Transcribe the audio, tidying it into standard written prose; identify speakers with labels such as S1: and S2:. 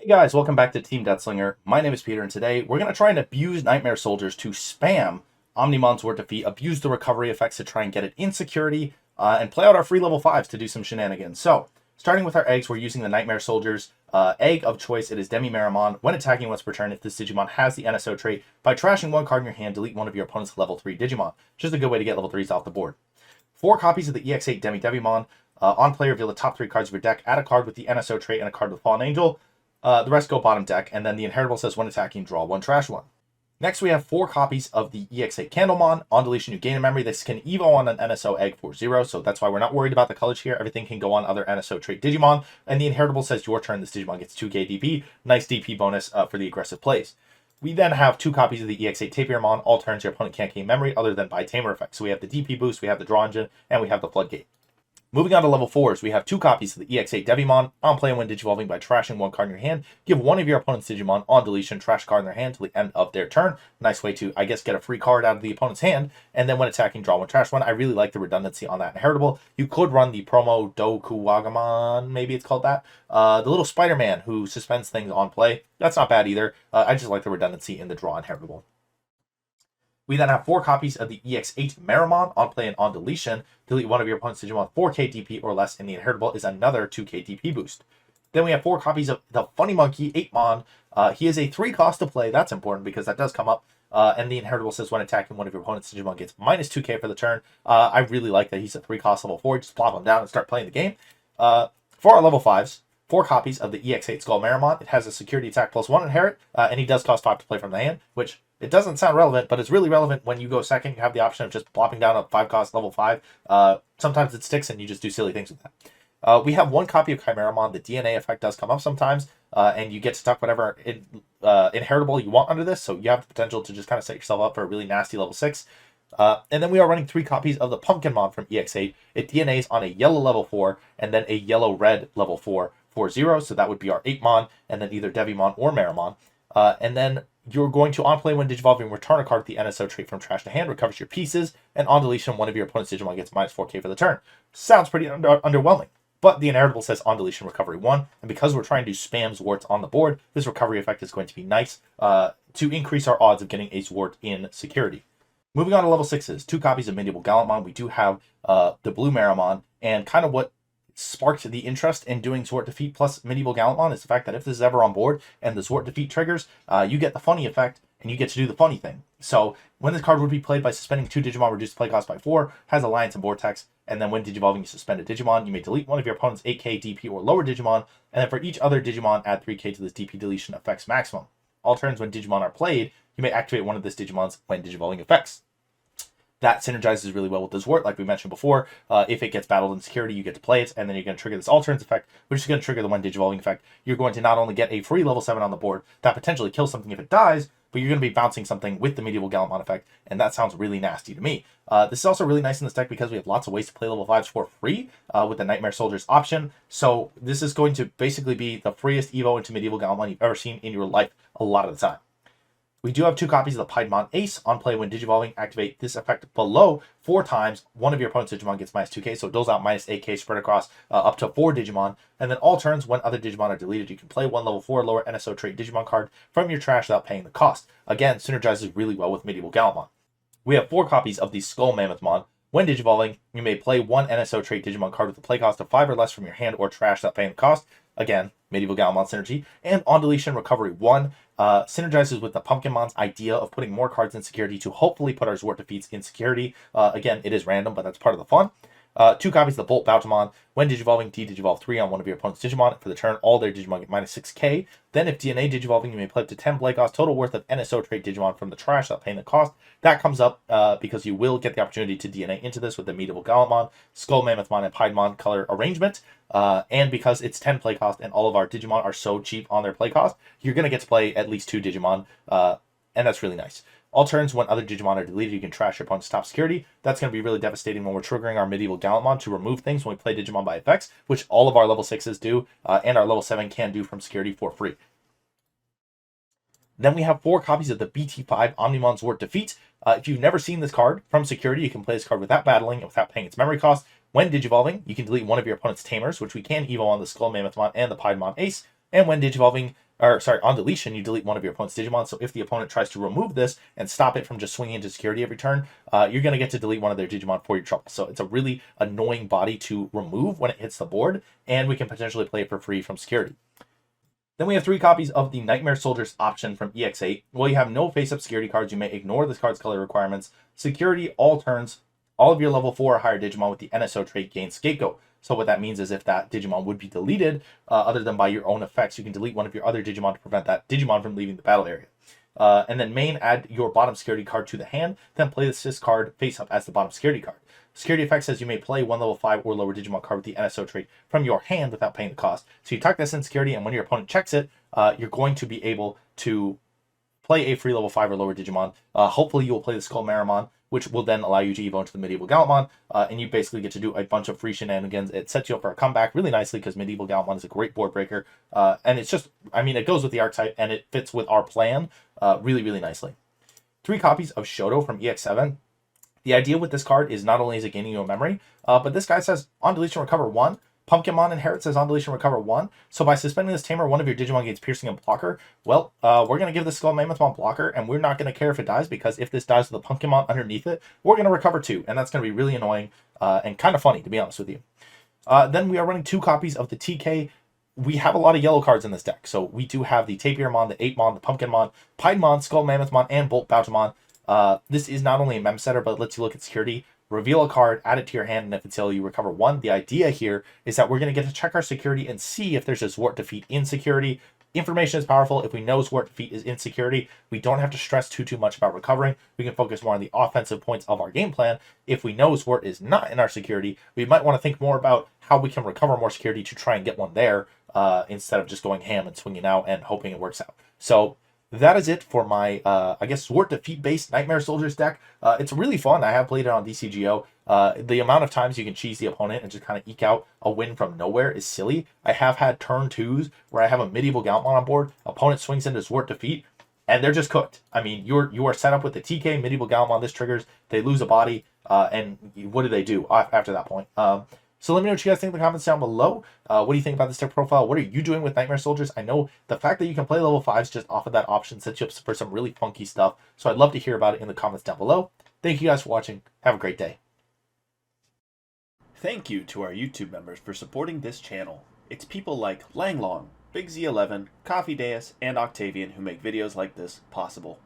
S1: Hey guys, welcome back to Team Death Slinger. My name is Peter, and today we're going to try and abuse Nightmare Soldiers to spam Omnimon's Zwart defeat, abuse the recovery effects to try and get it in security, and play out our free level 5s to do some shenanigans. So, starting with our eggs, we're using the Nightmare Soldiers egg of choice. It is DemiMeramon. When attacking once per turn, if this Digimon has the NSO trait, by trashing one card in your hand, delete one of your opponent's level 3 Digimon. Just a good way to get level 3s off the board. 4 copies of the EX8 DemiDevimon. On play, reveal the top 3 cards of your deck. Add a card with the NSO trait and a card with Fallen Angel. The rest go bottom deck, and then the inheritable says when attacking, draw 1, trash 1. Next, we have 4 copies of the EX8 Candlemon. On deletion, you gain a memory. This can evo on an NSO egg for 0, so that's why we're not worried about the colors here. Everything can go on other NSO trait Digimon, and the inheritable says your turn, this Digimon gets 2k DP. Nice DP bonus for the aggressive plays. We then have 2 copies of the EX8 Tapirmon. All turns, your opponent can't gain memory other than by tamer effect. So we have the DP boost, we have the draw engine, and we have the floodgate. Moving on to level 4s, we have 2 copies of the EX8 Devimon. On play and when digivolving by trashing 1 card in your hand, give one of your opponent's Digimon on deletion, trash card in their hand till the end of their turn. Nice way to, I guess, get a free card out of the opponent's hand, and then when attacking, draw 1, trash 1. I really like the redundancy on that inheritable. You could run the promo Dokuwagamon, maybe it's called that. The little Spider-Man who suspends things on play. That's not bad either. I just like the redundancy in the draw inheritable. We then have 4 copies of the EX8 Meramon. On play and on deletion, delete one of your opponent's Digimon 4k DP or less, and the inheritable is another 2k DP boost. Then we have 4 copies of the Funny Monkey 8mon. He is a 3 cost to play. That's important because that does come up. And the inheritable says when attacking, one of your opponent's Digimon gets minus 2k for the turn. I really like that he's a 3 cost level 4. Just plop him down and start playing the game. For our level 5s, 4 copies of the EX8 SkullMeramon. It has a security attack +1 inherit, and he does cost 5 to play from the hand, which it doesn't sound relevant, but it's really relevant when you go second. You have the option of just plopping down a 5 cost level 5. Sometimes it sticks and you just do silly things with that. We have 1 copy of Kimeramon. The DNA effect does come up sometimes, and you get to tuck whatever inheritable you want under this, so you have the potential to just kind of set yourself up for a really nasty level 6. And then we are running 3 copies of the Pumpkinmon from EX8. It DNAs on a yellow level 4 and then a yellow-red level 4 for 0, so that would be our 8mon, and then either Devimon or Meramon. And then you're going to on play when digivolving, return a card with the NSO trait from trash to hand, recovers your pieces, and on deletion, one of your opponent's Digimon gets minus 4k for the turn. Sounds pretty underwhelming, but the inheritable says on deletion, recovery 1, and because we're trying to spam Zwarts on the board, this recovery effect is going to be nice to increase our odds of getting a Zwart in security. Moving on to level 6s, 2 copies of MedievalGallantmon. We do have the blue Meramon, and kind of what sparked the interest in doing Zwart defeat plus MedievalGallantmon is the fact that if this is ever on board and the Zwart defeat triggers, you get the funny effect and you get to do the funny thing. So when this card would be played by suspending 2 Digimon, reduce play cost by 4, has Alliance and Vortex, and then when digivolving you suspend a Digimon, you may delete one of your opponent's 8k DP or lower Digimon, and then for each other Digimon add 3k to this DP deletion effects maximum. All turns when Digimon are played, you may activate one of this Digimon's when digivolving effects. That synergizes really well with the Zwart, like we mentioned before. If it gets battled in security, you get to play it, and then you're going to trigger this all turns effect, which is going to trigger the when digivolving effect. You're going to not only get a free level 7 on the board that potentially kills something if it dies, but you're going to be bouncing something with the MedievalGallantmon effect, and that sounds really nasty to me. This is also really nice in this deck because we have lots of ways to play level 5s for free with the Nightmare Soldiers option. So this is going to basically be the freest evo into MedievalGallantmon you've ever seen in your life a lot of the time. We do have 2 copies of the Piedmon Ace. On play when digivolving, activate this effect below 4 times. One of your opponent's Digimon gets minus 2k, so it doles out minus 8k spread across up to 4 Digimon. And then all turns, when other Digimon are deleted, you can play 1 level 4 lower NSO trait Digimon card from your trash without paying the cost. Again, synergizes really well with MedievalGallantmon. We have 4 copies of the SkullMammothmon. When digivolving, you may play 1 NSO trait Digimon card with a play cost of 5 or less from your hand or trash without paying the cost. Again, MedievalGallantmon synergy. And on deletion, recovery 1. Synergizes with the Pumpkinmon's idea of putting more cards in security to hopefully put our Zwart defeats in security. Again, it is random, but that's part of the fun. 2 copies of the Boltboutamon. When digivolving, digivolve 3 on one of your opponent's Digimon. And for the turn, all their Digimon get minus 6k. Then if DNA digivolving, you may play up to 10 play cost total worth of NSO trait Digimon from the trash without paying the cost. That comes up because you will get the opportunity to DNA into this with the MedievalGallantmon, SkullMammothmon, and Piedmon color arrangement. And because it's 10 play cost and all of our Digimon are so cheap on their play cost, you're going to get to play at least 2 Digimon, and that's really nice. All turns, when other Digimon are deleted, you can trash your opponent's top security. That's going to be really devastating when we're triggering our MedievalGallantmon to remove things when we play Digimon by effects, which all of our level 6s do, and our level 7 can do from security for free. Then we have 4 copies of the BT5 Omnimon Zwart defeat. If you've never seen this card from security, you can play this card without battling and without paying its memory cost. When digivolving, you can delete one of your opponent's tamers, which we can evo on the SkullMammothmon and the Piedmon Ace. And when digivolving, or sorry, on deletion, you delete one of your opponent's Digimon. So if the opponent tries to remove this and stop it from just swinging into security every turn, you're going to get to delete one of their Digimon for your trouble. So it's a really annoying body to remove when it hits the board, and we can potentially play it for free from security. Then we have 3 copies of the Nightmare Soldiers option from EX8. While you have no face-up security cards, you may ignore this card's color requirements. Security all turns. All of your level 4 or higher Digimon with the NSO trait gain Scapegoat. So what that means is if that Digimon would be deleted, other than by your own effects, you can delete one of your other Digimon to prevent that Digimon from leaving the battle area. And then main, add your bottom security card to the hand, then play this card face up as the bottom security card. Security effect says you may play one level 5 or lower Digimon card with the NSO trait from your hand without paying the cost. So you tuck this in security, and when your opponent checks it, you're going to be able to play a free level 5 or lower Digimon. Hopefully you will play the SkullMeramon, which will then allow you to evo into the MedievalGallantmon, and you basically get to do a bunch of free shenanigans. It sets you up for a comeback really nicely because MedievalGallantmon is a great board breaker, and it's just, I mean, it goes with the archetype, and it fits with our plan really, really nicely. 3 copies of Shoto from EX7. The idea with this card is not only is it gaining you a memory, but this guy says on deletion recover 1. Pumpkinmon inherits says on deletion recover 1. So by suspending this tamer, one of your Digimon gains piercing and blocker. Well, we're going to give the SkullMammothmon blocker, and we're not going to care if it dies, because if this dies with a Pumpkinmon underneath it, we're going to recover 2, and that's going to be really annoying and kind of funny, to be honest with you. Then we are running 2 copies of the TK. We have a lot of yellow cards in this deck. So we do have the Tapirmon, the Apemon, the Pumpkinmon, Piedmon, SkullMammothmon, and Boltboutamon. This is not only a mem setter, but it lets you look at security. Reveal a card, add it to your hand, and if it's ill, you recover 1. The idea here is that we're going to get to check our security and see if there's a Zwart defeat in security. Information is powerful. If we know Zwart defeat is in security, we don't have to stress too much about recovering. We can focus more on the offensive points of our game plan. If we know Zwart is not in our security, we might want to think more about how we can recover more security to try and get one there, instead of just going ham and swinging out and hoping it works out. So that is it for my, I guess, Zwart defeat-based Nightmare Soldiers deck. It's really fun. I have played it on DCGO. The amount of times you can cheese the opponent and just kind of eke out a win from nowhere is silly. I have had turn 2s where I have a MedievalGallantmon on board, opponent swings into Zwart defeat, and they're just cooked. I mean, you are set up with the TK, MedievalGallantmon, this triggers, they lose a body, and what do they do after that point? So let me know what you guys think in the comments down below. What do you think about this deck profile? What are you doing with Nightmare Soldiers? I know the fact that you can play level 5s just off of that option sets you up for some really funky stuff. So I'd love to hear about it in the comments down below. Thank you guys for watching. Have a great day.
S2: Thank you to our YouTube members for supporting this channel. It's people like Langlong, Big Z11, Coffee Deus, and Octavian who make videos like this possible.